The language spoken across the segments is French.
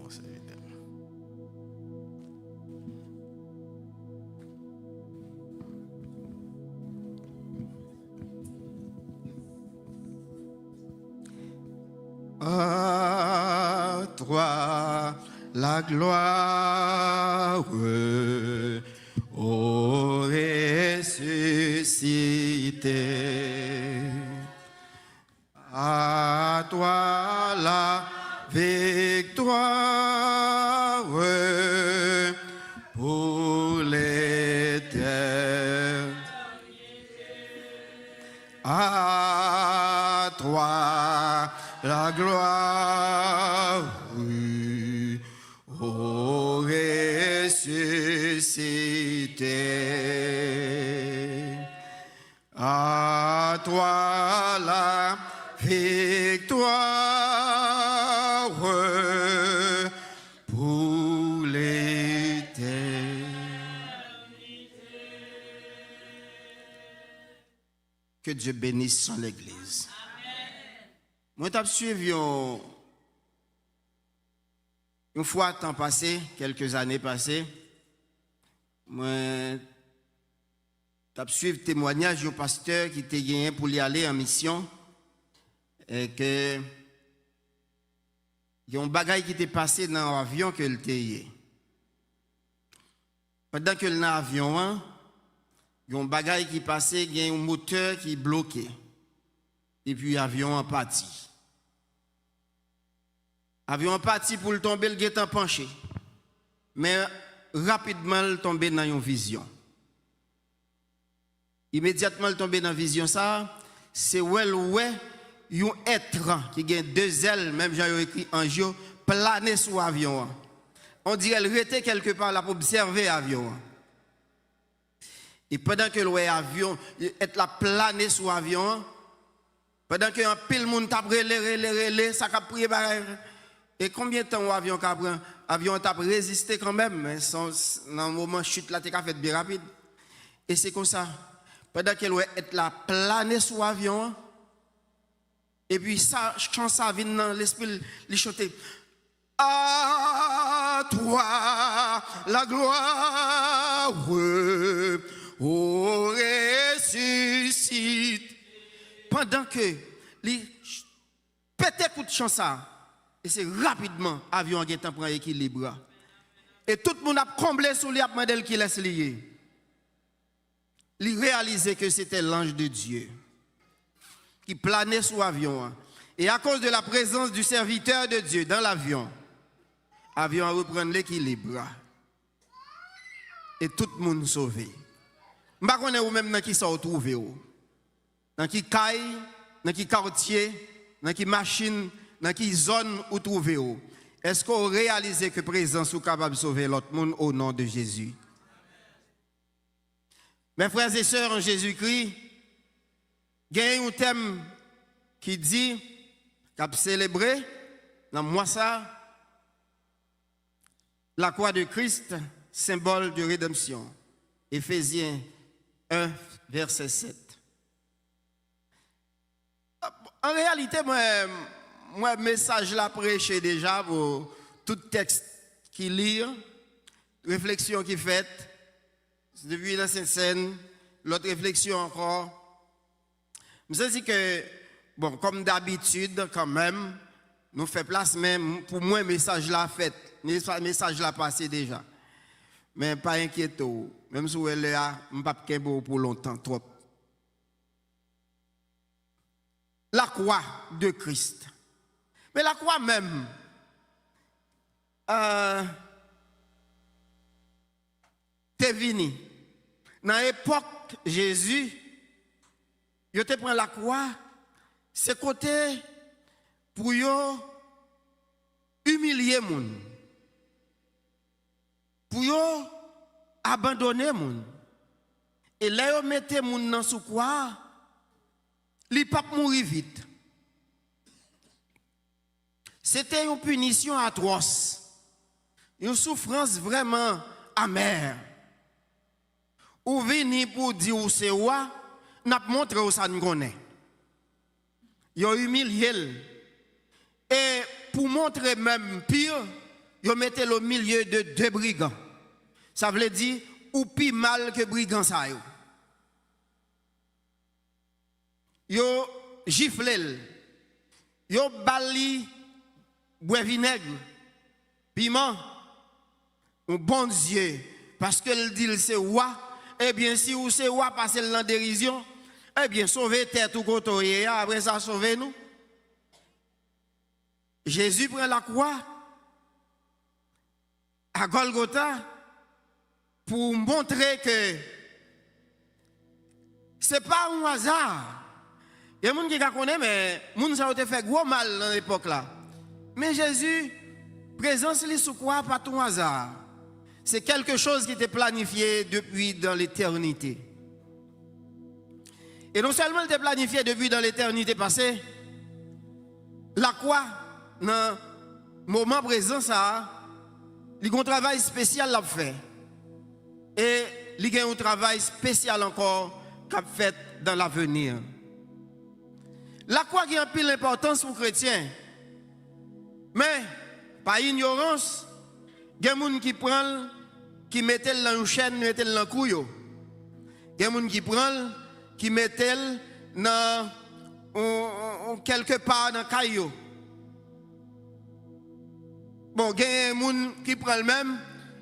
mon serviteur. À toi la gloire, ô ressuscité. À toi la victoire pour l'éternité. À toi la gloire, ô ressuscité. À toi la victoire pour l'éternité. Que Dieu bénisse son Église. Moi, j'ai suivi une fois temps passé, quelques années passées, moi, j'ai suivi le témoignage du pasteur qui était gagné pour y aller en mission et que il y a un bagage qui était passé dans l'avion que le était. Pendant que dans l'avion, il y a un bagage qui passait, il y a un moteur qui est bloqué. Et puis l'avion en partie. L'avion en partie pour le tomber, le guet en penché. Mais rapidement, il tombé dans une vision. Immédiatement, il tombé dans une vision, ça, c'est un être qui a deux ailes, même j'ai écrit en géo, planer sous l'avion. On dirait qu'il était quelque part là pour observer l'avion. Et pendant que l'avion est là planer sous l'avion, pendant que un pile monde t'a relé, ça a pris. Et combien de temps l'avion a pris? L'avion a résisté quand même, mais dans le moment chute là, t'as fait bien rapide. Et c'est comme ça. Pendant qu'elle est là planer sous l'avion, et puis ça, quand ça vient dans l'esprit, il chante. À toi la gloire, ô ressuscite. Pendant que il pète coup de chance, et c'est rapidement l'avion qui prend équilibre. Et tout le monde a comblé sous lui, a demandé qu'il laisse lier. Il réalisait que c'était l'ange de Dieu qui planait sous l'avion. Et à cause de la présence du serviteur de Dieu dans l'avion, l'avion reprend l'équilibre. Et tout le monde sauvé. Je ne sais pas où même dans qui ça retrouvé. Dans qui caille, dans qui quartier, dans qui machine, dans qui zone où trouvé. Est-ce qu'on réalise que présence est capable de sauver l'autre monde au nom de Jésus? Mes frères et sœurs en Jésus-Christ, il y a un thème qui dit, qu'a célébré dans moi ça, la croix de Christ, symbole de rédemption. Éphésiens 1, verset 7. En réalité, moi message là prêché déjà pour tout texte qui lit, réflexion qui fait, depuis la scène, l'autre réflexion encore. Je me dis que, bon, comme d'habitude, quand même, nous faisons place même, pour moi, message là fait, message là passé déjà. Mais pas inquiétez-vous, même si elle est là, je ne vais pas pour longtemps, trop. La croix de Christ. Mais la croix même, t'es venu. Dans l'époque Jésus, il te prend la croix, c'est côté pour humilier les gens, pour abandonner les gens. Et là, ils mettent les gens dans la croix, ils ne peuvent pas mourir vite. C'était une punition atroce, une souffrance vraiment amère. Ou venir pour dire où c'est roi, n'a pas montré où ça nous connaît. Ils ont humilié. Et pour montrer même pire, ils ils mettaient au milieu de deux brigands. Ça veut dire, ou plus mal que brigands ça yo. Yo giflel. Yo bali bois vinaigre, piment, un bon Dieu, parce que le dit c'est roi. Eh bien, si vous c'est roi, passez dans la dérision, eh bien, sauvez tête ou côté, après ça, sauvez-nous. Jésus prend la croix à Golgotha pour montrer que ce n'est pas un hasard. Il y a des gens qui connaissent, mais les gens ont fait gros mal dans l'époque là. Mais Jésus, présence lui sous croix, pas tout hasard. C'est quelque chose qui était planifié depuis dans l'éternité. Et non seulement il était planifié depuis dans l'éternité passée, la croix, dans le moment présent, ça, il y a un travail spécial à faire. Et il y a un travail spécial encore qu'a fait dans l'avenir. La croix qui a un pile d'importance pour les chrétiens. Mais, par ignorance, il y a des gens qui prennent, qui mettent dans une chaîne, mettent dans le couille. Il y a des gens qui prennent, qui mettent dans quelque part dans le caillou. Bon, il y a des gens qui prennent même,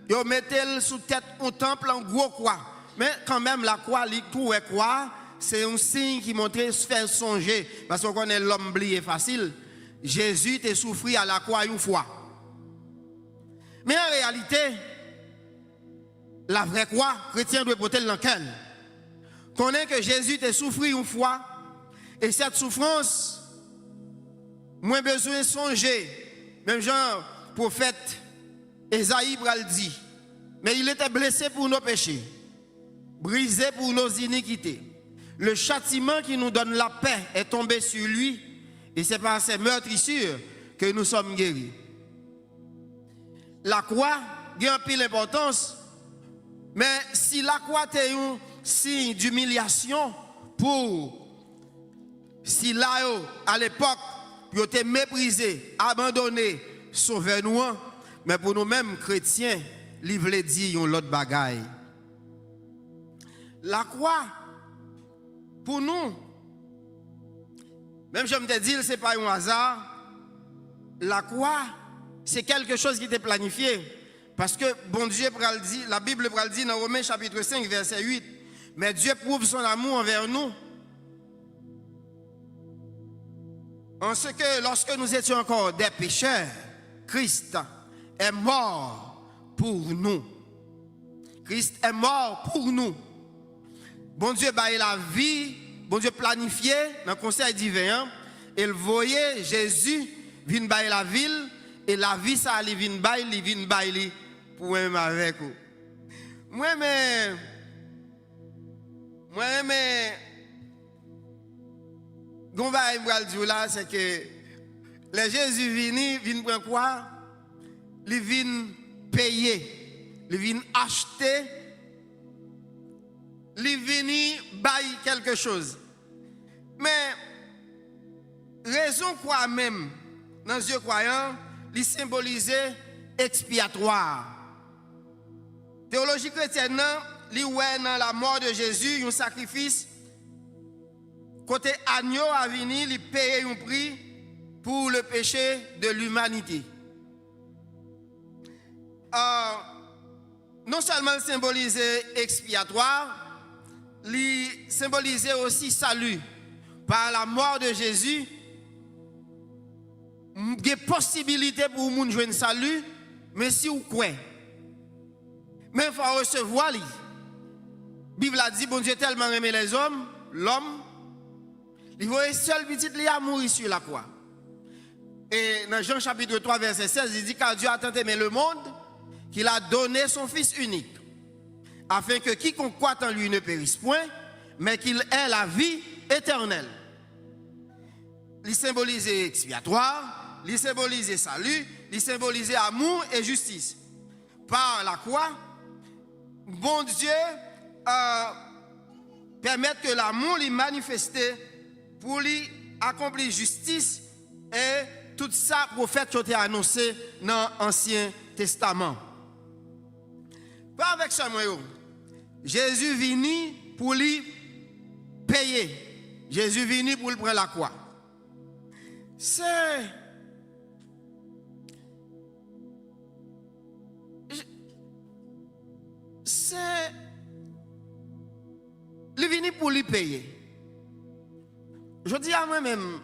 ils mettent sous tête un temple en gros croix. Mais quand même, la croix, la croix, c'est un signe qui montre faire songer. Parce qu'on connaît l'homme oublié facile. Jésus t'a souffert à la croix une fois. Mais en réalité, la vraie croix, chrétien doit porter dans le cœur. Connaît que Jésus t'a souffert une fois. Et cette souffrance, moins besoin de songer. Même genre, prophète Esaïe pral dit. Mais il était blessé pour nos péchés, brisé pour nos iniquités. Le châtiment qui nous donne la paix est tombé sur lui. Et c'est par ces meurtrissures que nous sommes guéris. La croix a un peu d'importance. Mais si la croix est un signe d'humiliation pour si là, à l'époque, ils ont été méprisés, abandonnés, sauvez-nous, mais pour nous-mêmes chrétiens, ils veulent dire l'autre bagaille. La croix, pour nous, même je me te dis, ce n'est pas un hasard. La croix, c'est quelque chose qui était planifié. Parce que bon Dieu, la Bible dit dans Romains chapitre 5, verset 8, mais Dieu prouve son amour envers nous. En ce que lorsque nous étions encore des pécheurs, Christ est mort pour nous. Christ est mort pour nous. Bon Dieu baille la vie, bon Dieu planifié dans le conseil divin. Et le voyait Jésus vient bailler la ville et la vie ça il vient bailler pour même avec vous. Moi Gonva Ibrahim là, c'est que les Jésus viennent prendre quoi? Ils viennent payer, ils viennent acheter, ils viennent bailler quelque chose. Mais raison quoi même, dans les yeux croyants, ils symbolisent expiatoire. Théologie chrétienne, ils voient dans la mort de Jésus un sacrifice. Côté agneau a venu, il paye un prix pour le péché de l'humanité. Non seulement symboliser expiatoire, il symbolisait aussi salut. Par la mort de Jésus, il y a possibilité pour nous de jouer un salut, mais si vous croyez. Mais il faut recevoir. La Bible a dit, bon Dieu tellement aimé les hommes, l'homme, il voyait seul petit li a mourir sur la croix. Et dans Jean chapitre 3, verset 16, il dit car Dieu a tant aimé le monde qu'il a donné son Fils unique, afin que quiconque croit en lui ne périsse point, mais qu'il ait la vie éternelle. Il symbolisait expiatoire, il symbolisait salut, il symbolisait amour et justice. Par la croix, bon Dieu permet que l'amour lui manifeste pour lui accomplir justice et tout ça prophète qui a été annoncé dans l'Ancien Testament. Pas avec ça, moi. Jésus vini pour lui payer. Jésus vini pour lui prendre la croix. C'est il vini pour lui payer. Je dis à moi-même,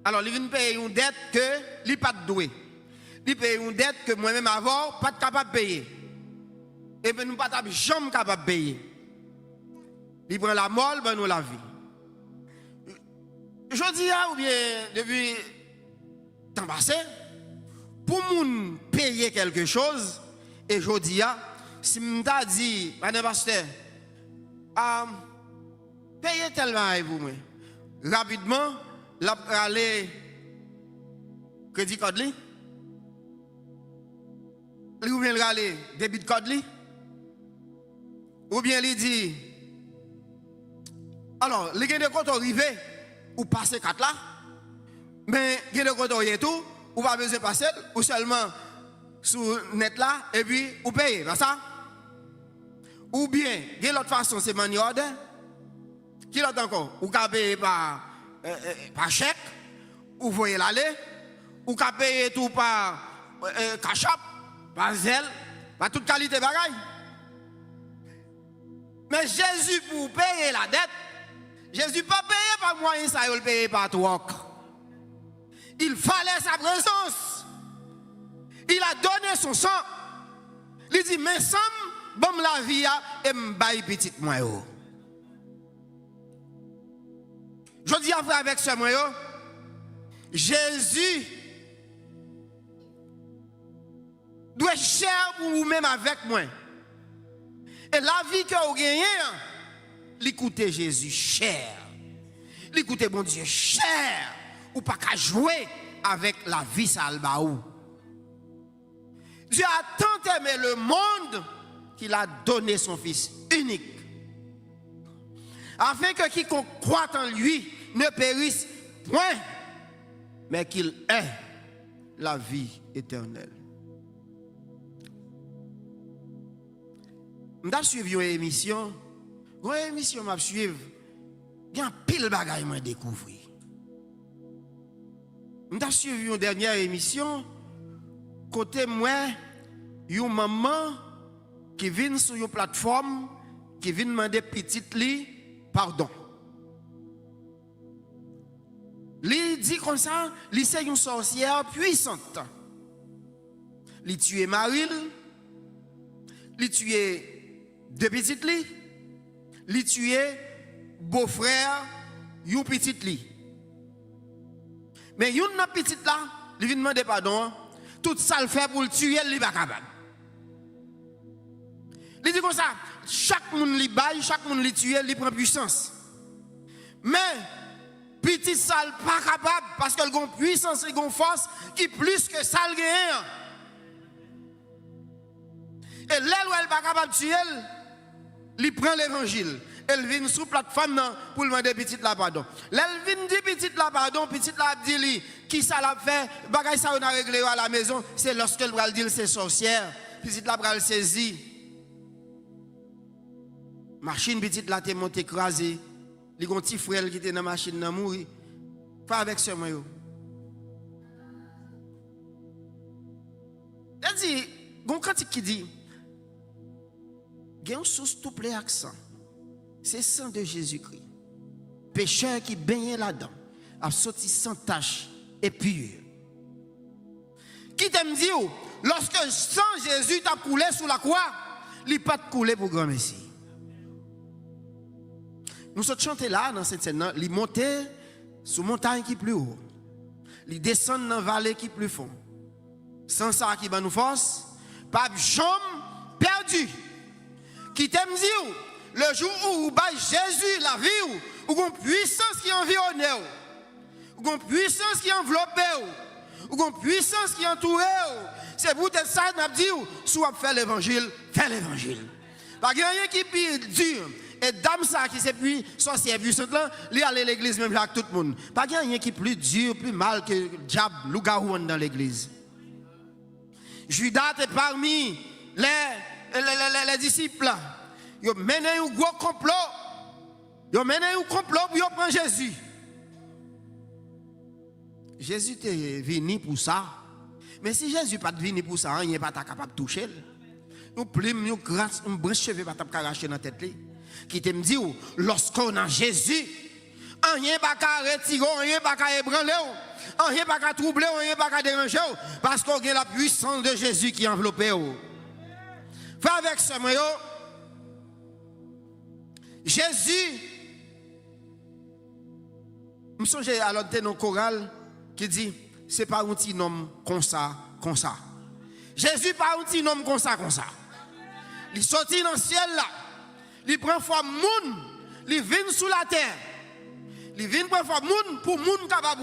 alors il vient payer une dette que lui pas doué. Il paye une dette que moi-même avant pas capable de payer. Et puis nous pas jamais capable de payer. Il prend la mort, ben nous la vie. Je dis ou bien depuis temps passé, pour moun payer quelque chose, et je dis si m'ta dit, madame pasteur, payez tellement à vous, rapidement, aller crédit code li, ou bien aller débit code li, ou bien il dit, alors, les gens de compte arrivé, ou passer 4 là, mais les gens de compte y tout, ou pas besoin de passer, ou seulement sur net là, et puis, ou payer, pas ça? Ou bien, il y a l'autre façon, c'est money order. Qui l'autre encore? Ou qu'à payer par chèque, ou voyez l'aller, ou qu'à payer tout par cash up, par zèle, par toute qualité de bagaille. Mais Jésus, pour payer la dette, Jésus pas payé par moyen, ça, il le paye par toi. Il fallait sa présence. Il a donné son sang. Il dit, mais Sam, bon la vie, et m'baille petite moi. Je dis à frère avec ce moi, Jésus doit être cher pour vous-même avec moi. Et la vie que vous gagnez, l'écoutez Jésus cher. L'écoutez bon Dieu cher. Ou pas qu'à jouer avec la vie salbaou. Dieu a tant aimé le monde qu'il a donné son Fils unique. Afin que quiconque croit en lui ne périsse point, mais qu'il ait la vie éternelle. Je suivi une émission. Une émission m'a suivi. Il y a pile bagaille m'a découvert. Je suivi une dernière émission. Côté moi, une maman qui vient sur une plateforme, qui vient demander petite li pardon. Li dit comme ça, li c'est une sorcière puissante. Li tue Maril, li tue deux petites li tue beau-frère, yon petite li. Mais yon nan petite là, li vient demander pardon, tout ça le fait pour le tuer, li pas capable. Il dit comme ça, chaque monde li baille, chaque monde li tue, li prend puissance. Mais petit sale pas capable parce qu'elle a une puissance et une force qui plus que ça le gagne. Et là où elle pas capable de tuer, il prend l'évangile. Elle vient sur la plateforme pour demander petite la pardon. Là elle vient dire petite la pardon, petite la dit qui ça l'a fait, bagay ça on a réglé à la maison, c'est lorsqu'elle va dire c'est sorcière, petite la va le saisir. Machine petite la t'est montée écrasée. Les gros petits frères qui étaient dans la machine n'a mouru. Pas avec ce moi. Elle dit, gon cantique qui dit, gagne sous tout les accent. C'est sang de Jésus-Christ. Pécheur qui baigne là-dedans, a sorti sans tache et pur. Qui t'aime dire, lorsque sang Jésus t'a coulé sous la croix, il n'a pas coulé pour grand Messie. Nous sommes chantés là, dans cette scène, ils montent sur montagne qui est plus haut. Ils descendent dans la vallée qui est plus fond. Sans ça qui va nous force, pas de chambre perdu. Qui t'aime dire, le jour où vous baillez Jésus la vie, ou une puissance qui environne, ou une puissance qui enveloppe, ou une puissance qui entoure, c'est pour ça que nous disons, si vous faites l'évangile, faites l'évangile. Parce qu'il y a rien qui est plus dur. Et dame ça qui c'est plus sorcière puissante là, lui aller à l'église même avec tout le monde. Pas qu'il y a rien qui est plus dur, plus mal que diable, loup-garou dans l'église. Judas était parmi les disciples. Ils ont mené un gros complot. Ils ont mené un complot pour prendre Jésus. Jésus est venu pour ça. Mais si Jésus n'est pas venu pour ça, il n'est pas capable de toucher. Nous plumes, nous grâce, nous branche cheveux pas arracher dans la tête. Qui te me dit, lorsqu'on a Jésus, rien n'est pas retirer, rien n'est pas ébranler, rien n'est pas troubler, rien n'est pas déranger. Parce qu'on a la puissance de Jésus qui est enveloppée. Fais avec ce moyen. Jésus, je me songe à l'autre dans choral qui dit, c'est pas un petit nom comme ça, comme ça. Jésus pas un petit nom comme ça, comme ça. Il sortit dans le ciel là, il prend forme monde, il vient sous la terre. Il vient prendre forme monde pour monde capable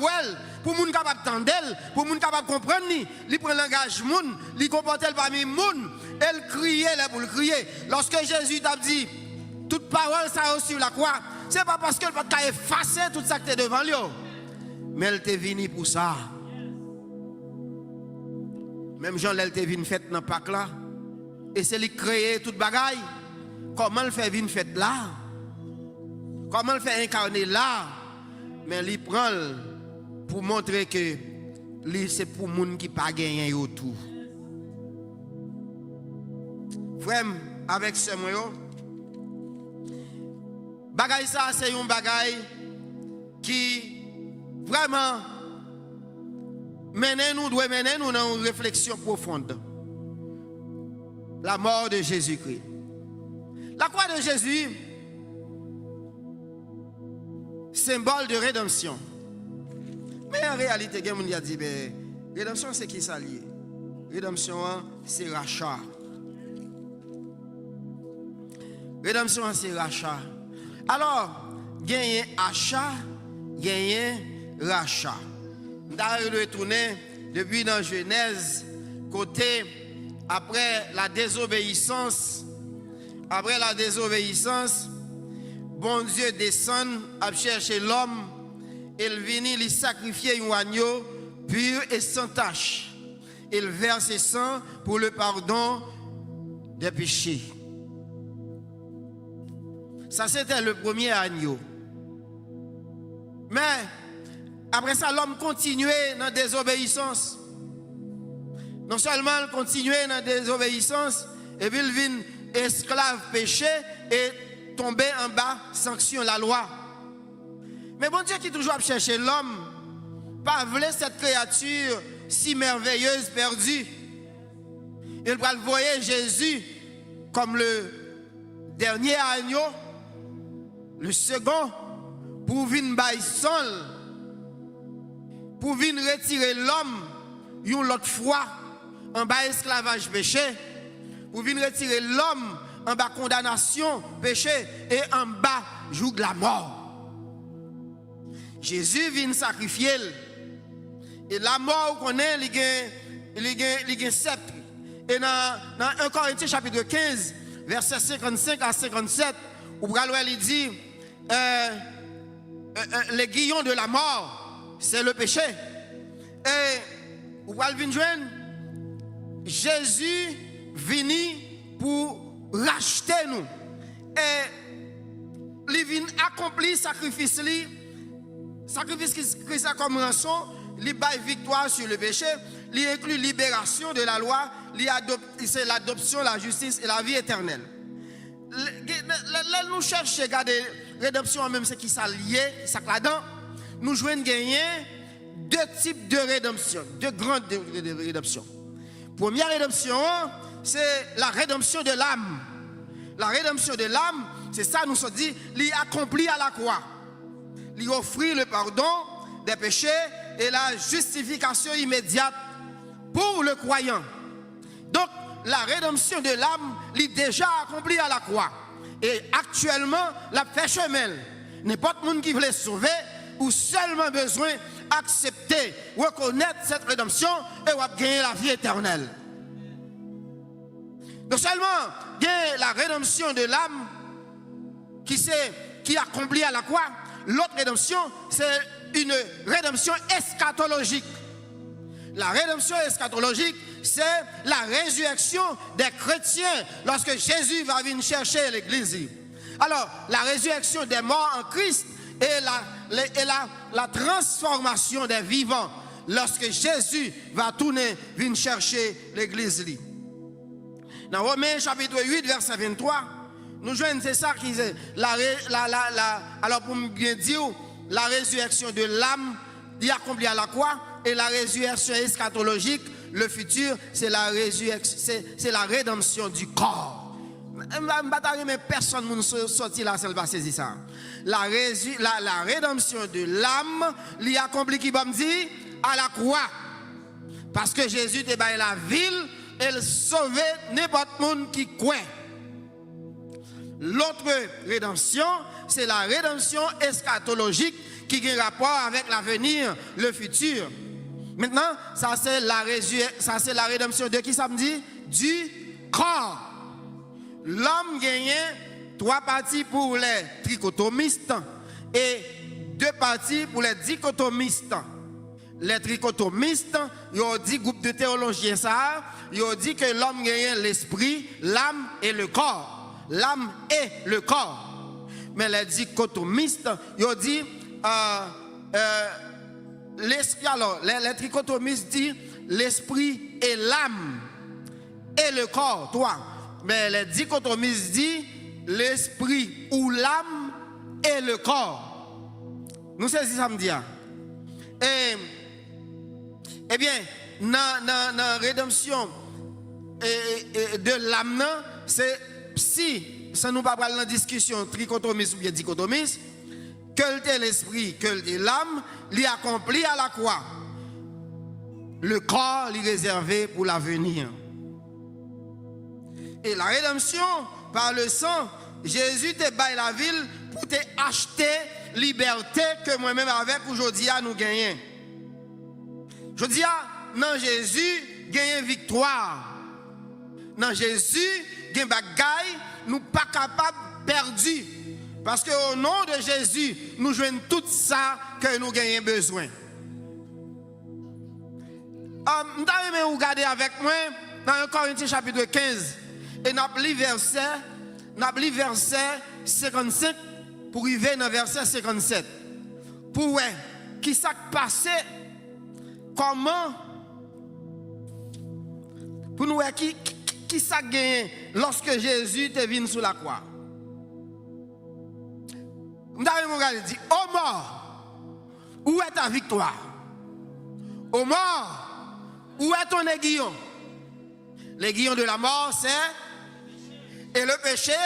pour monde capable tendel, pour monde capable comprendre ni. Il prend langage monde, il comporte parmi monde, elle criait là pour le crier. Lorsque Jésus t'a dit toute parole ça sur la croix, c'est pas parce qu'elle va effacer tout ça qui est devant lui. Mais elle t'est venue pour ça. Même Jean, elle t'est venue faite dans le Pâques là. Et c'est lui créer toute bagaille. Comment elle fait venir faite là? Comment elle fait incarner là? Mais il prend pour montrer que c'est pour les gens qui n'ont pas gagné autour. Frère, avec ce moyen, bagaille ça, c'est un bagaille qui vraiment doit mener nous dans une réflexion profonde. La mort de Jésus-Christ. La croix de Jésus, symbole de rédemption. Mais en réalité, il y a dit, rédemption c'est qui ça lié? Rédemption c'est rachat. Rédemption c'est rachat. Alors, il y a un achat, il y a un rachat. Nous avons retourné depuis dans Genèse, côté après la désobéissance. Après la désobéissance, bon Dieu descend à chercher l'homme. Il vient lui sacrifier un agneau pur et sans tache. Il verse ses sang pour le pardon des péchés. Ça, c'était le premier agneau. Mais, après ça, l'homme continuait dans la désobéissance. Non seulement il continuait dans la désobéissance, et puis il vient esclave péché et tomber en bas, sanction la loi. Mais bon Dieu qui toujours cherché l'homme, pas voulait cette créature si merveilleuse perdue. Il va le voir Jésus comme le dernier agneau, le second, pour venir bailler sol, pour venir retirer l'homme une autre fois en bas esclavage péché, pour venir retirer l'homme en bas condamnation péché et en bas joug de la mort. Jésus vient sacrifier. Et la mort qu'on est, il y a sceptre. Et dans 1 Corinthiens chapitre 15, versets 55 à 57, où il dit les guillons de la mort, c'est le péché. Et où il vient Jésus venu pour racheter nous. Et il vient accomplir sacrifice qui a comme rançon, il baille victoire sur le péché, il inclut libération de la loi, c'est l'adoption, la justice et la vie éternelle. Là, nous cherchons à garder rédemption, même ce qui s'est lié, ça là-dedans, nous jouons gagner deux types de rédemption, deux grandes rédemptions. Première rédemption, c'est la rédemption de l'âme. La rédemption de l'âme, c'est ça, nous sommes dit, il accomplit à la croix. Il offrit le pardon des péchés et la justification immédiate pour le croyant. Donc, la rédemption de l'âme, il est déjà accomplie à la croix. Et actuellement, la fait chemin. N'importe qui qui veut sauver ou seulement besoin d'accepter, reconnaître cette rédemption et gagner la vie éternelle. Non seulement gagner la rédemption de l'âme qui est accomplie à la croix, l'autre rédemption, c'est une rédemption eschatologique. La rédemption eschatologique, c'est la résurrection des chrétiens lorsque Jésus va venir chercher l'église. Alors, la résurrection des morts en Christ et la transformation des vivants lorsque Jésus va tourner, venir chercher l'église. Dans Romains chapitre 8, verset 23, nous joignons, c'est ça qui est alors pour bien dire, la résurrection de l'âme, il accomplit à la croix, et la résurrection eschatologique, le futur, c'est la rédemption du corps. Mais personne ne sorti là, ça va saisir ça. La rédemption de l'âme, il accomplit qui va me dire à la croix. Parce que Jésus était dans la ville, il sauvait n'importe qui croit. L'autre rédemption, c'est la rédemption eschatologique qui a rapport avec l'avenir, le futur. Maintenant, ça c'est la rédemption de qui ça me dit? Du corps. L'homme gagne 3 parties pour les trichotomistes et 2 parties pour les dichotomistes. Les trichotomistes, ils ont dit, groupe de théologiens, ils ont dit que l'homme gagne l'esprit, l'âme et le corps. L'âme et le corps. Mais les dichotomistes, ils ont dit, l'esprit, alors, les trichotomistes disent l'esprit et l'âme et le corps, toi. Mais les dichotomistes disent l'esprit ou l'âme et le corps. Nous savons ce que ça me dit. Eh bien, dans la rédemption de l'âme, c'est si ça nous pas dans la discussion trichotomiste ou bien dichotomiste, que l'esprit, que l'âme, l'y accompli à la croix. Le corps l'y réservé pour l'avenir. Et la rédemption par le sang, Jésus te baille la ville pour te acheter liberté que moi-même avec aujourd'hui à nous gagner. Je dis non Jésus gagne victoire. Non Jésus gagne bagaille, nous pas capable perdu. Parce qu'au nom de Jésus, nous jouons tout ça que nous gagnons besoin. Vous allez regarder avec moi dans 1 Corinthiens chapitre 15. Et nous avons lu verset 55 pour arriver dans verset 57. Pour voir qui s'est passé, comment, pour nous voir qui s'est gagné lorsque Jésus est venu sur la croix. Nous avons dit, ô mort, où est ta victoire? Ô mort, où est ton aiguillon? L'aiguillon de la mort, c'est... Et le péché,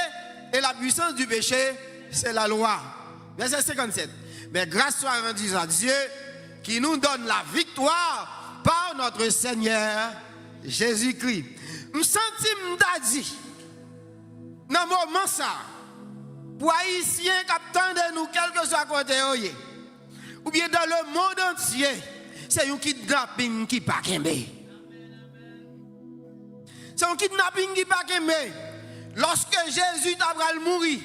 et la puissance du péché, c'est la loi. Verset 57. Mais grâce soit rendue à Dieu, qui nous donne la victoire par notre Seigneur Jésus-Christ. Je sens dit, dans le moment ça, pour Haïtiens qui attendent nous, quel que soit côté, ou bien dans le monde entier, c'est un kidnapping qui pas kembe. C'est un kidnapping qui pas kembe. Lorsque Jésus a mourir,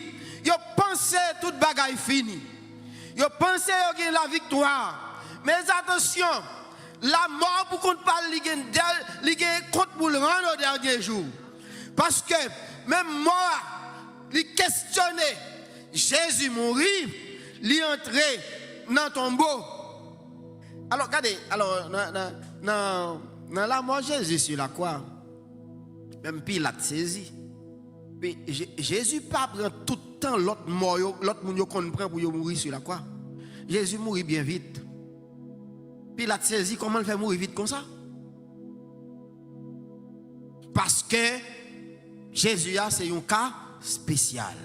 il pensait toute bagaille finie. Il pensait qu'il y a la victoire. Mais attention, la mort pour qu'on parle, il y a compte pour le rendre au dernier jour. Parce que même mort, il questionnait. Jésus mourit, il est entré dans le tombeau. Alors, regardez, dans la mort de Jésus sur la croix, même Pilate saisi. Mais Jésus pas prend tout le temps l'autre mort, l'autre monde qu'on prend pour mourir sur la croix. Jésus mourit bien vite. Pilate saisi comment il fait mourir vite comme ça? Parce que Jésus c'est un cas spécial.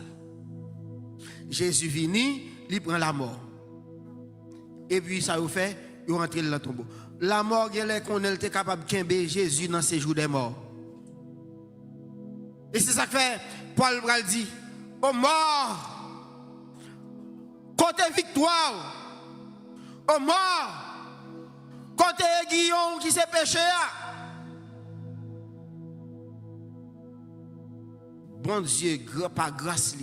Jésus vient, il prend la mort. Et puis ça vous fait, il rentre dans le tombeau. La mort, qu'on était capable de kembe Jésus dans ces jours des morts. Et c'est ça que fait Paul Bral dit, ô mort, côté victoire, ô mort, côté Guillaume qui s'est péché. Bon Dieu, par grâce,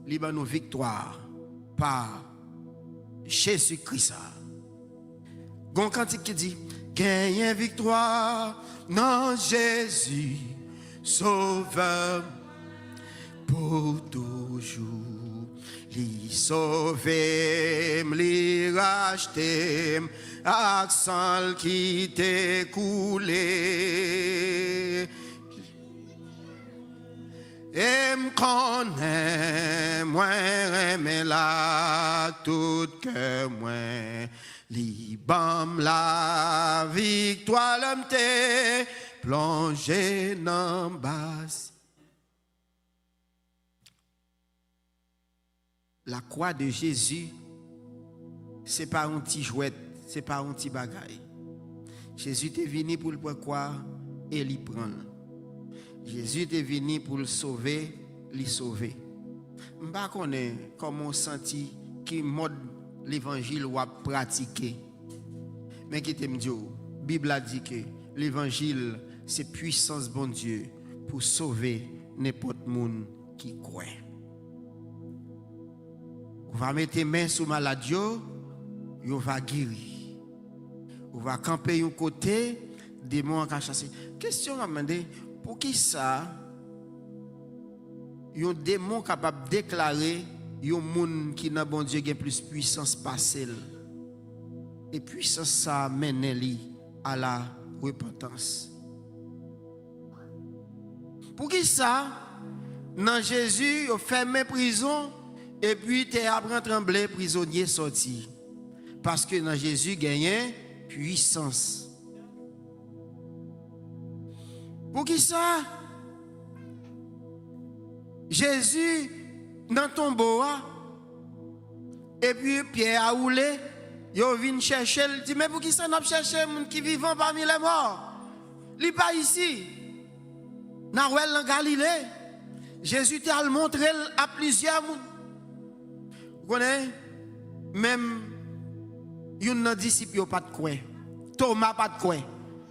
il a nos victoires par Jésus-Christ. Gon cantique qui dit, gagne victoire dans Jésus, sauveur pour toujours. Li sauver, li racheter, accent qui t'est coulé. Et m'connais, moi, mais là, tout que moi, li bam la victoire, l'homme t'est plongé dans basse. La croix de Jésus, ce n'est pas un petit jouet, ce n'est pas un petit bagaille. Jésus est venu pour le croire et l'y prendre. Jésus est venu pour le sauver, l'y sauver. Je ne sais pas comment on senti qui mode l'évangile ou a pratiqué. Mais qui te me dit, la Bible a dit que l'évangile, c'est puissance bon Dieu pour sauver n'importe monde qui croit. On va mettre les mains sur maladie, on va guérir. On va camper un côté, démon à chasser. Question à demander, pour qui ça, un démon capable de déclarer un monde qui n'a bon Dieu qui a plus puissance passée. Et puissance ça mène à la repentance. Pour qui ça, dans Jésus, il ferme prison. Et puis, tu es après tremblé, prisonnier sorti. Parce que dans Jésus, il y a puissance. Pour qui ça? Jésus, dans ton bois, et puis Pierre a roulé, il vient chercher, il dit, mais pour qui ça n'a pas cherché un qui vivant parmi les morts? Il n'est pas ici. Dans en Galilée, Jésus t'a montré à plusieurs personnes. Vous connaissez? Même, il y a un disciple qui n'a pas de quoi. Thomas pas de quoi.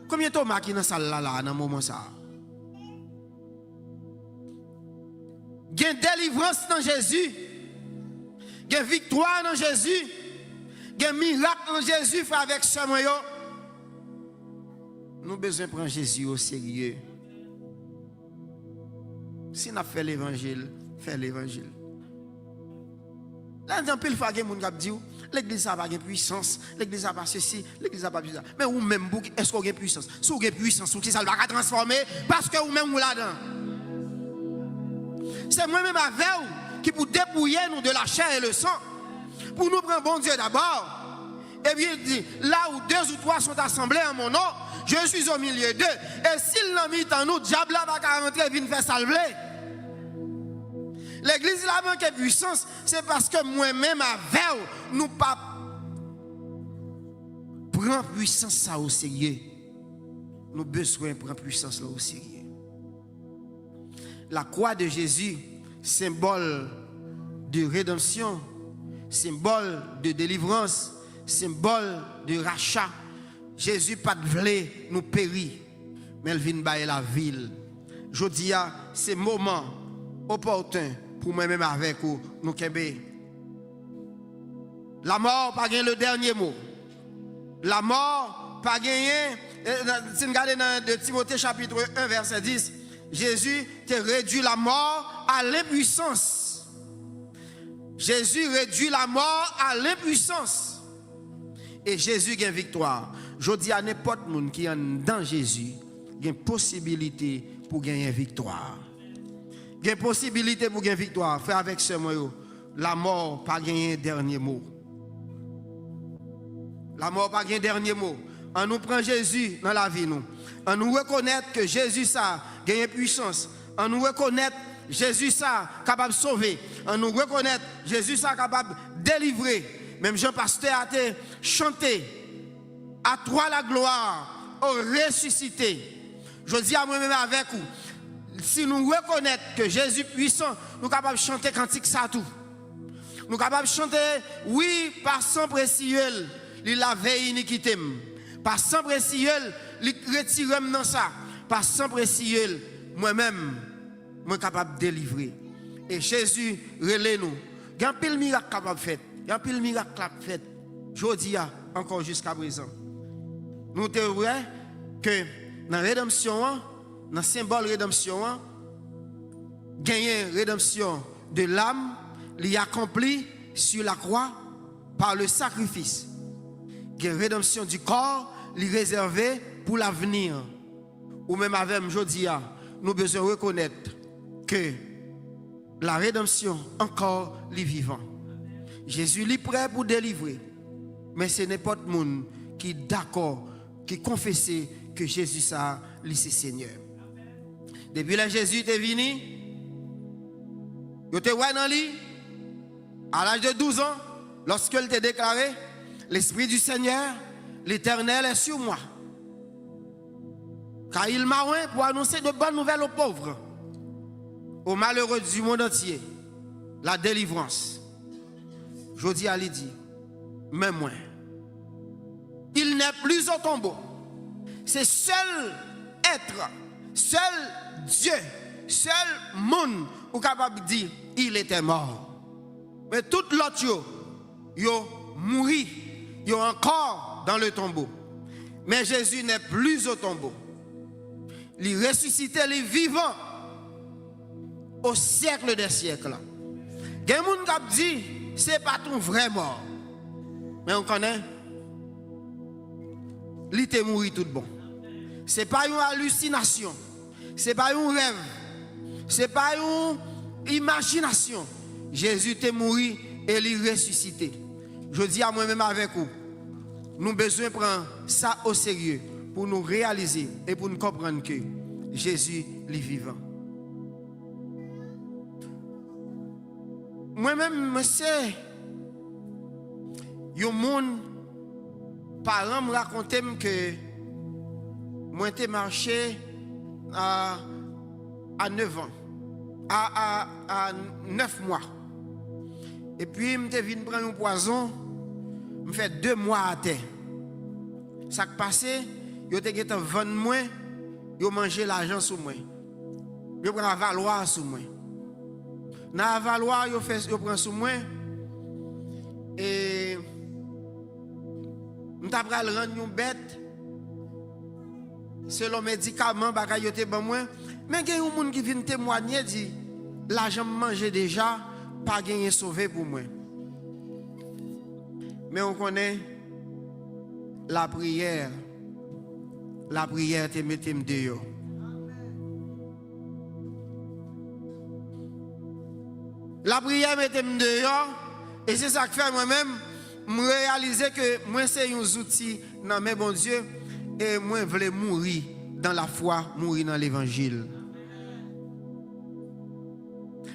Combien de Thomas qui est dans la salle là, dans le moment ça? Il y a une délivrance dans Jésus. Il y a une victoire dans Jésus. Il y a un miracle dans Jésus, frère, avec ce moyen. Nous avons besoin de prendre Jésus au sérieux. Si nous fait l'évangile, fait l'évangile. Là, dans pile fois, il y a des gens qui disent l'église n'a pas de puissance, l'église n'a pas ceci, l'église n'a pas de puissance. Mais vous-même, est-ce que vous avez puissance? Si vous avez puissance, vous ça va transformer parce que vous-même, vous là-dedans. C'est moi-même avec vous qui pour dépouiller nous de la chair et le sang, pour nous prendre bon Dieu d'abord. Et bien, il dit, là où 2 ou 3 sont assemblés en mon nom, je suis au milieu d'eux. Et s'il l'a mis en nous, diable va rentrer et venir faire salver. L'église là manque de puissance, c'est parce que moi-même avec nous pas prendre puissance ça au sérieux. Nous besoin prendre puissance là au sérieux. La croix de Jésus, symbole de rédemption, symbole de délivrance, symbole de rachat. Jésus pas de vlé nous périr, mais il vient bailler la ville. Je dis à c'est moment opportun pour moi-même avec vous, nous kembe. La mort pas gagné le dernier mot. La mort pas gagné. Si vous regardez dans Timothée chapitre 1 verset 10, Jésus te réduit la mort à l'impuissance. Jésus réduit la mort à l'impuissance. Et Jésus gagne victoire. Je dis à n'importe qui est dans Jésus, il y a une possibilité pour gagner victoire. Il y a une possibilité pour gagner victoire. Frère, avec ce mot, la mort pas gagner dernier mot. La mort pas gagner dernier mot. On nous prend Jésus dans la vie nous. On nous reconnaît que Jésus ça gagne puissance. On nous reconnaît Jésus ça capable de sauver. On nous reconnaît Jésus ça capable de délivrer. Même Jean Pasteur a été chanté à toi la gloire, au ressuscité. Je dis à moi-même avec vous. Si nous reconnaissons que Jésus est puissant, nous sommes capables de chanter cantique ça tout. Nous sommes capables de chanter, oui, par sang précieux, il lave iniquité. Par sang précieux, il retire dans ça. Par sang précieux, moi-même, je suis capable de délivrer. Et Jésus, relève nous. Il y a un pile miracle capable de faire. Il y a un pile miracle capable de faire. Je dis encore jusqu'à présent. nous te vrai que dans la rédemption, dans le symbole de rédemption, gagner rédemption de l'âme, l'y accompli sur la croix par le sacrifice. Gagner rédemption du corps, l'y réservé pour l'avenir. Ou même avec aujourd'hui, nous besoin reconnaître que la rédemption encore l'y vivant. Jésus est prêt pour délivrer. Mais ce n'est pas tout le monde qui est d'accord, qui confesse que Jésus ça, c'est Seigneur. Depuis que Jésus est venu, il était dans lui, à l'âge de 12 ans, lorsqu'il t'a déclaré, l'Esprit du Seigneur, l'Éternel est sur moi. Car il m'a oint pour annoncer de bonnes nouvelles aux pauvres, aux malheureux du monde entier, la délivrance. Je dis à lui dit, même moi, il n'est plus au tombeau. C'est seul être, seul Dieu, seul monde ou capable de dire il était mort. Mais tout l'autre, yo mouru, yo encore dans le tombeau. Mais Jésus n'est plus au tombeau. Il ressuscité, il est vivant au siècle des siècles. Il y a des gens qui disent ce n'est pas ton vrai mort. Mais on connaît. Il était mort tout bon. Ce n'est pas une hallucination. Ce n'est pas un rêve. Ce n'est pas une imagination. Jésus était mort et il est ressuscité. Je dis à moi-même avec vous, nous avons besoin de prendre ça au sérieux pour nous réaliser et pour nous comprendre que Jésus est vivant. Moi-même, je sais, il y a des gens, parents me racontaient que moi, j'ai marché à 9 ans, à 9 mois. Et puis, je suis venu prendre un poison, je fais 2 mois à terre. Ça qui passé, je suis venu moi, je mangé l'argent sur moi. Je prends la valoir sur moi. Dans la valoir, je prends sur moi. Et je vais rendre une bête. Selon les médicaments, je vais te moi. Mais il y a des gens qui viennent témoigner, dit l'argent mangé déjà, pas gagné sauvé pour moi. Mais on connaît la prière. La prière te mette dehors. La prière mette dehors. Et c'est ça que fait moi-même, me réaliser que moi c'est un outil dans mes bon Dieu. Et moi je veux mourir dans la foi, mourir dans l'évangile.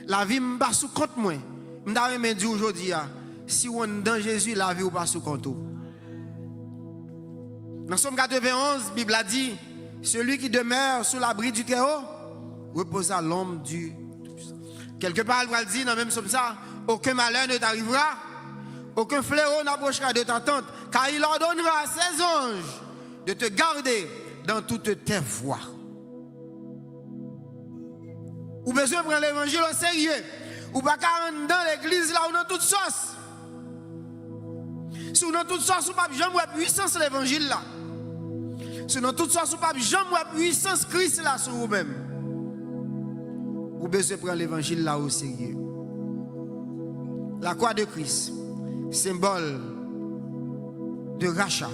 La vie me pas sous compte moi. Je me dis aujourd'hui, si on est dans Jésus, la vie n'est pas sous compte. Dans Somme 91, la Bible a dit, celui qui demeure sous l'abri du Très-Haut repose à l'ombre du Tout-Puissant. Quelque part, elle dit dans même Somme ça, aucun malheur ne t'arrivera, aucun fléau n'approchera de ta tente, car il ordonnera à ses anges de te garder dans toutes tes voies. Ou besoin de prendre l'évangile au sérieux. Ou pas dans l'église là ou dans toute sauce. Si dans toute sauce ou pas jamais puissance l'évangile là. Si dans toute sauce ou pas jamais puissance Christ là sur vous-même. Ou besoin de prendre l'évangile là au sérieux. La croix de Christ, symbole de rachat,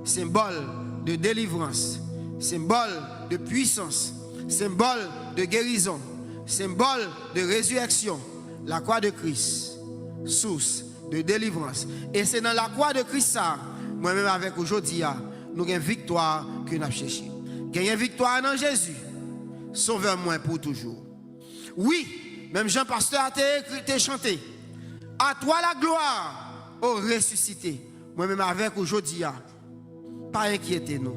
symbole de délivrance, symbole de puissance, symbole de guérison, symbole de résurrection. La croix de Christ, source de délivrance. Et c'est dans la croix de Christ ça, moi-même avec aujourd'hui, nous avons une victoire que nous avons cherchée. Nous avons une victoire dans Jésus. Sauveur-moi pour toujours. Oui, même Jean-Pasteur a chanté. À toi la gloire, ô ressuscité. Moi-même avec aujourd'hui, pas inquiétez-nous.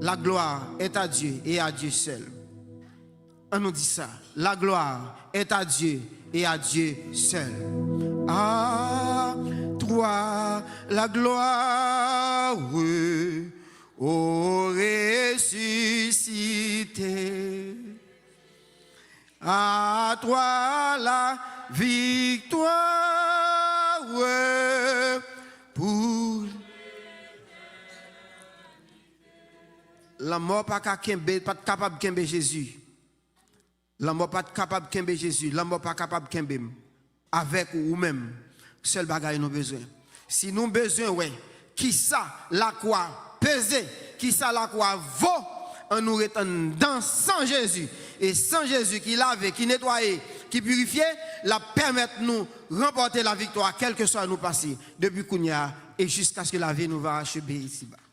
La gloire est à Dieu et à Dieu seul. On nous dit ça. La gloire est à Dieu et à Dieu seul. À toi la gloire, ô ressuscité. À toi la victoire pour la mort pas capable de kembe Jésus. La mort pas capable de kembe Jésus. La mort pas capable de kembe avec ou même. Seul bagage nous besoin. Si nous besoin ouais, qui ça la croix peser, qui ça la croix vaut, on nous retourne dans sans Jésus et sans Jésus qui lave, qui nettoie, qui purifie, la permettre nous remporter la victoire quel que soit nous passer depuis Kounia et jusqu'à ce que la vie nous va achever ici-bas.